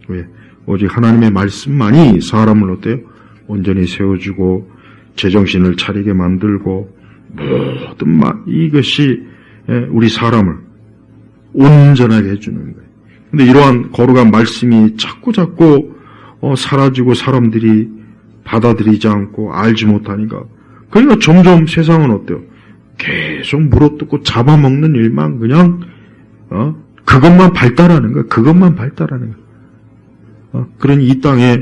왜? 오직 하나님의 말씀만이 사람을 어때요? 온전히 세워주고 제정신을 차리게 만들고 모든 이것이 우리 사람을 온전하게 해주는 거예요. 근데 이러한 거룩한 말씀이 자꾸 사라지고 사람들이 받아들이지 않고 알지 못하니까 그러니까 점점 세상은 어때요? 계속 물어뜯고 잡아먹는 일만 그냥 그것만 발달하는 거예요. 그것만 발달하는 거예요. 그러니 이 땅에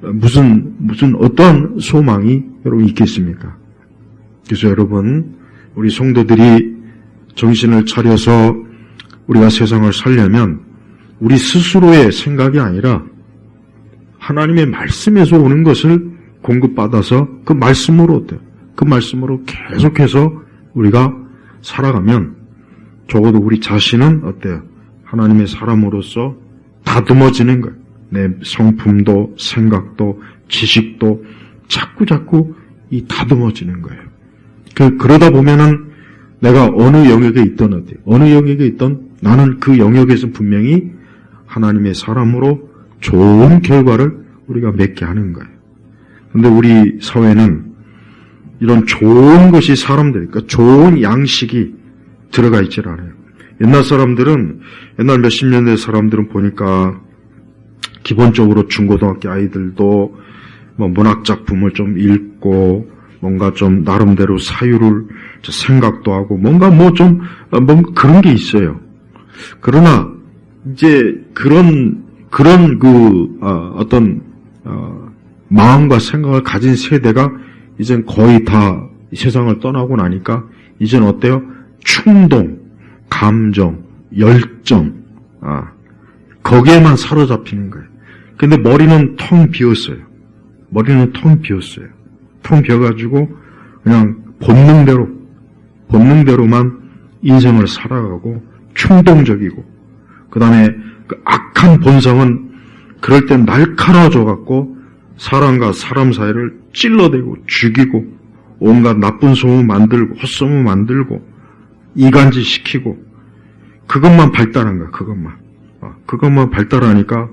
무슨 어떠한 소망이 여러분 있겠습니까? 그래서 여러분 우리 성도들이 정신을 차려서 우리가 세상을 살려면 우리 스스로의 생각이 아니라 하나님의 말씀에서 오는 것을 공급받아서 그 말씀으로 어때요? 그 말씀으로 계속해서 우리가 살아가면 적어도 우리 자신은 어때요? 하나님의 사람으로서 다듬어지는 거예요. 내 성품도 생각도 지식도 자꾸 이 다듬어지는 거예요. 그러다 보면은 내가 어느 영역에 있던 어때요? 어느 영역에 있던 나는 그 영역에서 분명히 하나님의 사람으로 좋은 결과를 우리가 맺게 하는 거예요. 근데 우리 사회는 이런 좋은 것이 사람들, 그러니까 좋은 양식이 들어가 있질 않아요. 옛날 몇십 년대 사람들은 보니까 기본적으로 중고등학교 아이들도 뭐 문학작품을 좀 읽고 뭔가 좀 나름대로 사유를 생각도 하고 뭔가 그런 게 있어요. 그러나 이제 마음과 생각을 가진 세대가 이젠 거의 다 세상을 떠나고 나니까 이젠 어때요? 충동, 감정, 열정, 거기에만 사로잡히는 거예요. 근데 머리는 텅 비었어요. 텅 비어가지고 그냥 본능대로만 인생을 살아가고 충동적이고, 그 다음에 그 악한 본성은 그럴 땐 날카로워져갖고 사람과 사람 사이를 찔러대고 죽이고 온갖 나쁜 소문 만들고 헛소문 만들고 이간질 시키고, 그것만 발달한 거야. 그것만 발달하니까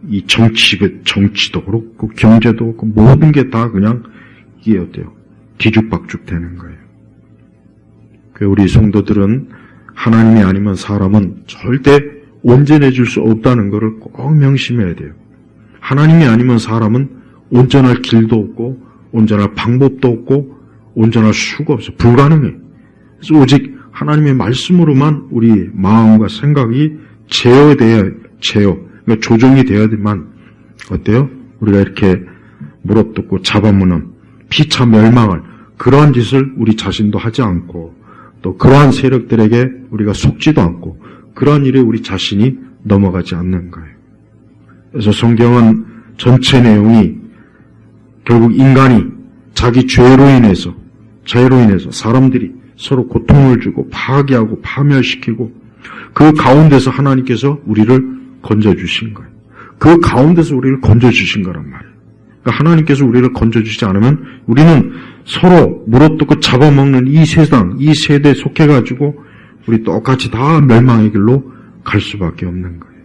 이 정치도 그렇고 경제도 그렇고 모든 게 다 그냥 이게 어때요? 뒤죽박죽 되는 거예요. 우리 성도들은 하나님이 아니면 사람은 절대 온전해질 수 없다는 것을 꼭 명심해야 돼요. 하나님이 아니면 사람은 온전할 길도 없고 온전할 방법도 없고 온전할 수가 없어요. 불가능해. 그래서 오직 하나님의 말씀으로만 우리 마음과 생각이 그러니까 조정이 되어야만 어때요? 우리가 이렇게 물어뜯고 잡아무는 피차 멸망을 그러한 짓을 우리 자신도 하지 않고 또 그러한 세력들에게 우리가 속지도 않고 그러한 일에 우리 자신이 넘어가지 않는 거예요. 그래서 성경은 전체 내용이 결국 인간이 자기 죄로 인해서 사람들이 서로 고통을 주고 파괴하고 파멸시키고 그 가운데서 하나님께서 우리를 건져주신 거예요. 그 가운데서 우리를 건져주신 거란 말이에요. 그러니까 하나님께서 우리를 건져주지 않으면 우리는 서로 물어뜯고 잡아먹는 이 세상, 이 세대에 속해가지고 우리 똑같이 다 멸망의 길로 갈 수밖에 없는 거예요.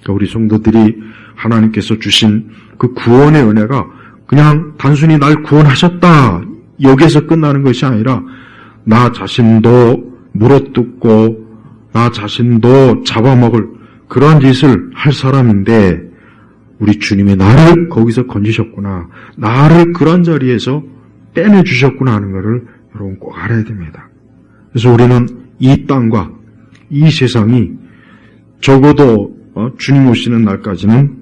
그러니까 우리 성도들이 하나님께서 주신 그 구원의 은혜가 그냥 단순히 날 구원하셨다 여기에서 끝나는 것이 아니라 나 자신도 물어뜯고 나 자신도 잡아먹을 그러한 짓을 할 사람인데 우리 주님이 나를 거기서 건지셨구나, 나를 그런 자리에서 떼내주셨구나 하는 것을 여러분 꼭 알아야 됩니다. 그래서 우리는 이 땅과 이 세상이 적어도 주님 오시는 날까지는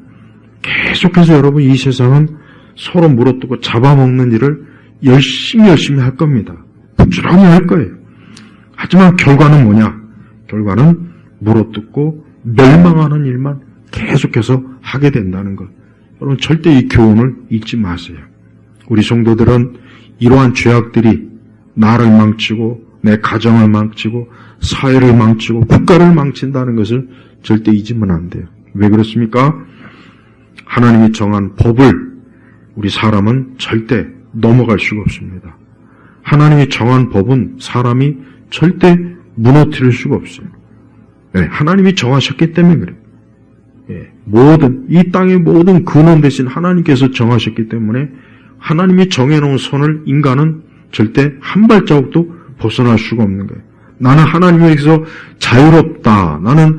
계속해서 여러분 이 세상은 서로 물어뜯고 잡아먹는 일을 열심히 할 겁니다. 부지런히 할 거예요. 하지만 결과는 뭐냐? 결과는 물어뜯고 멸망하는 일만 계속해서 하게 된다는 것. 여러분 절대 이 교훈을 잊지 마세요. 우리 성도들은 이러한 죄악들이 나를 망치고 내 가정을 망치고 사회를 망치고 국가를 망친다는 것을 절대 잊으면 안 돼요. 왜 그렇습니까? 하나님이 정한 법을 우리 사람은 절대 넘어갈 수가 없습니다. 하나님이 정한 법은 사람이 절대 무너뜨릴 수가 없어요. 네, 하나님이 정하셨기 때문에 그래요. 네, 이 땅의 모든 근원 대신 하나님께서 정하셨기 때문에 하나님이 정해놓은 선을 인간은 절대 한 발자국도 벗어날 수가 없는 거예요. 나는 하나님에게서 자유롭다. 나는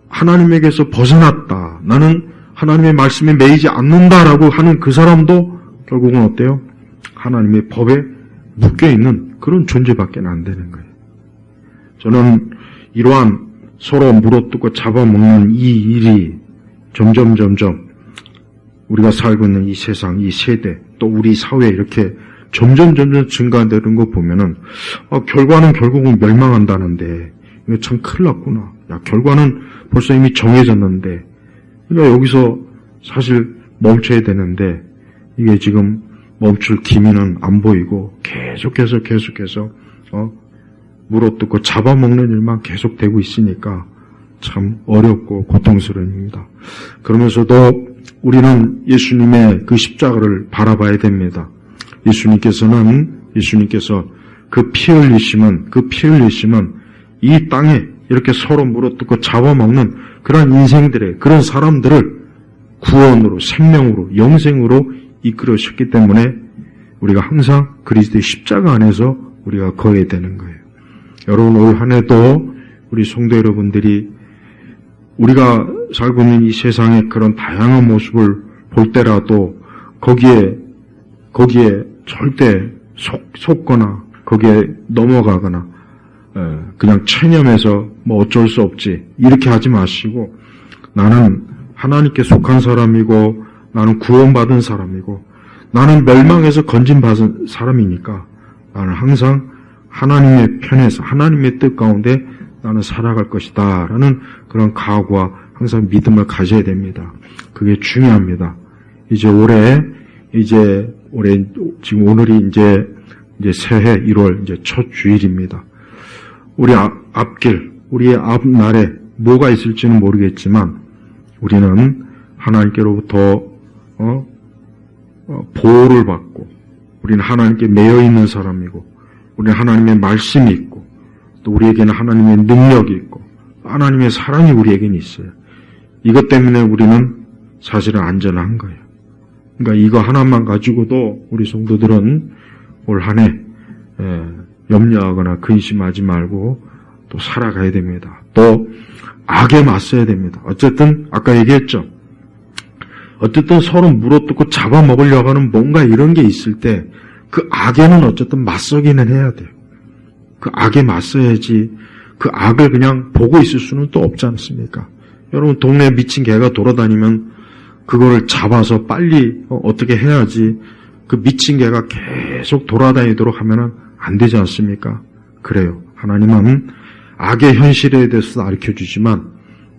하나님에게서 벗어났다. 나는 하나님의 말씀에 매이지 않는다라고 하는 그 사람도 결국은 어때요? 하나님의 법에 묶여있는 그런 존재밖에 안 되는 거예요. 저는 이러한 서로 물어뜯고 잡아먹는 이 일이 점점 우리가 살고 있는 이 세상, 이 세대, 또 우리 사회에 이렇게 점점 증가되는 거 보면은 결과는 결국은 멸망한다는데 이거 참 큰일 났구나. 결과는 벌써 이미 정해졌는데 그러니까 여기서 사실 멈춰야 되는데 이게 지금 멈출 기미는 안 보이고 계속해서 물어뜯고 잡아먹는 일만 계속되고 있으니까 참 어렵고 고통스러운 일입니다. 그러면서도 우리는 예수님의 그 십자가를 바라봐야 됩니다. 예수님께서 그 피 흘리심은 이 땅에 이렇게 서로 물어뜯고 잡아먹는 그런 인생들의 그런 사람들을 구원으로 생명으로 영생으로 이끌으셨기 때문에 우리가 항상 그리스도의 십자가 안에서 우리가 거해야 되는 거예요. 여러분, 올 한 해도 우리 성도 여러분들이 우리가 살고 있는 이 세상의 그런 다양한 모습을 볼 때라도 거기에 절대 속거나 거기에 넘어가거나 그냥 체념해서 뭐 어쩔 수 없지 이렇게 하지 마시고, 나는 하나님께 속한 사람이고 나는 구원받은 사람이고 나는 멸망에서 건진받은 사람이니까 나는 항상 하나님의 편에서 하나님의 뜻 가운데 나는 살아갈 것이다 라는 그런 각오와 항상 믿음을 가져야 됩니다. 그게 중요합니다. 지금 오늘이 이제 새해 1월 이제 첫 주일입니다. 우리의 앞날에 뭐가 있을지는 모르겠지만 우리는 하나님께로부터 보호를 받고, 우리는 하나님께 매여 있는 사람이고, 우리는 하나님의 말씀이 있고, 또 우리에게는 하나님의 능력이 있고, 하나님의 사랑이 우리에게는 있어요. 이것 때문에 우리는 사실은 안전한 거예요. 그러니까 이거 하나만 가지고도 우리 성도들은 올 한 해 염려하거나 근심하지 말고 또 살아가야 됩니다. 또 악에 맞서야 됩니다. 어쨌든 아까 얘기했죠. 어쨌든 서로 물어뜯고 잡아먹으려고 하는 뭔가 이런 게 있을 때 그 악에는 어쨌든 맞서기는 해야 돼요. 그 악에 맞서야지 그 악을 그냥 보고 있을 수는 또 없지 않습니까? 여러분, 동네에 미친 개가 돌아다니면 그거를 잡아서 빨리 어떻게 해야지 그 미친 개가 계속 돌아다니도록 하면은 안 되지 않습니까? 그래요. 하나님은 악의 현실에 대해서 가르쳐주지만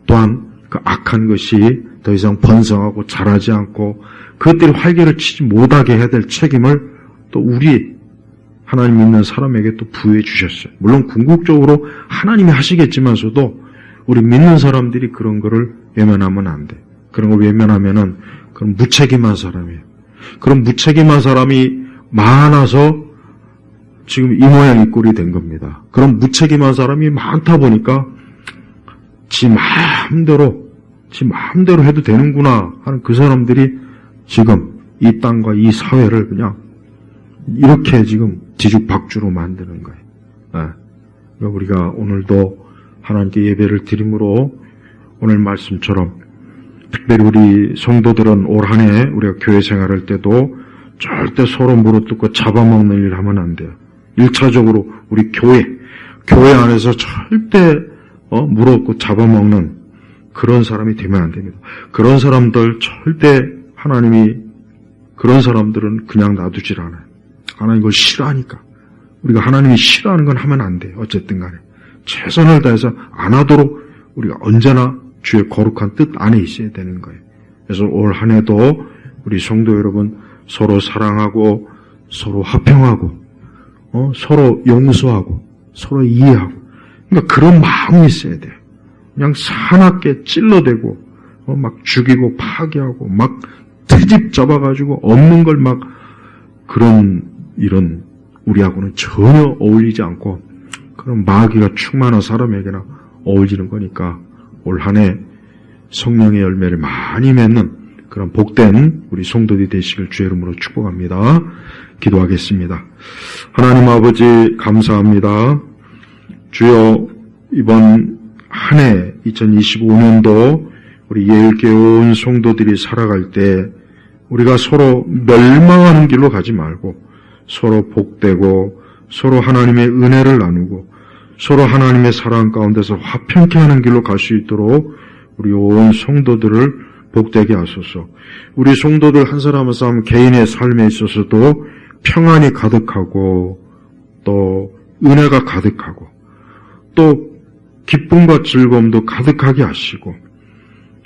또한 그 악한 것이 더 이상 번성하고 자라지 않고 그것들이 활개를 치지 못하게 해야 될 책임을 또 우리 하나님 믿는 사람에게 또 부여해 주셨어요. 물론 궁극적으로 하나님이 하시겠지만서도 우리 믿는 사람들이 그런 거를 외면하면 안 돼. 그런 걸 외면하면은 그런 무책임한 사람이에요. 그런 무책임한 사람이 많아서 지금 이 모양 이 꼴이 된 겁니다. 그런 무책임한 사람이 많다 보니까 지 마음대로 해도 되는구나 하는 그 사람들이 지금 이 땅과 이 사회를 그냥 이렇게 지금 뒤죽박죽으로 만드는 거예요. 그러니까 우리가 오늘도 하나님께 예배를 드림으로 오늘 말씀처럼 특별히 우리 성도들은 올 한 해 우리가 교회 생활할 때도 절대 서로 물어뜯고 잡아먹는 일을 하면 안 돼요. 1차적으로 우리 교회 안에서 절대 물어뜯고 잡아먹는 그런 사람이 되면 안 됩니다. 그런 사람들 절대 그런 사람들은 그냥 놔두질 않아요. 하나님 이걸 싫어하니까. 우리가 하나님이 싫어하는 건 하면 안 돼요. 어쨌든 간에. 최선을 다해서 안 하도록 우리가 언제나 주의 거룩한 뜻 안에 있어야 되는 거예요. 그래서 올 한 해도 우리 성도 여러분 서로 사랑하고 서로 화평하고 서로 용서하고 서로 이해하고, 그러니까 그런 마음이 있어야 돼요. 그냥 사납게 찔러대고 막 죽이고 파괴하고 막 트집 잡아가지고 없는 걸 막 이런 우리하고는 전혀 어울리지 않고 그런 마귀가 충만한 사람에게나 어울리는 거니까 올 한 해 성령의 열매를 많이 맺는 그런 복된 우리 성도들이 되시길 주의 이름으로 축복합니다. 기도하겠습니다. 하나님 아버지 감사합니다. 주여, 이번 한 해 2025년도 우리 예일교회 온 성도들이 살아갈 때 우리가 서로 멸망하는 길로 가지 말고 서로 복되고 서로 하나님의 은혜를 나누고 서로 하나님의 사랑 가운데서 화평케 하는 길로 갈 수 있도록 우리 온 성도들을 복되게 하소서. 우리 성도들 한 사람 한 사람 개인의 삶에 있어서도 평안이 가득하고 또 은혜가 가득하고 또 기쁨과 즐거움도 가득하게 하시고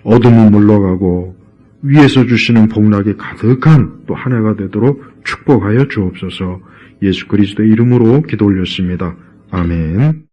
어둠은 물러가고 위에서 주시는 복락이 가득한 또 한 해가 되도록 축복하여 주옵소서. 예수 그리스도의 이름으로 기도 올렸습니다. 아멘.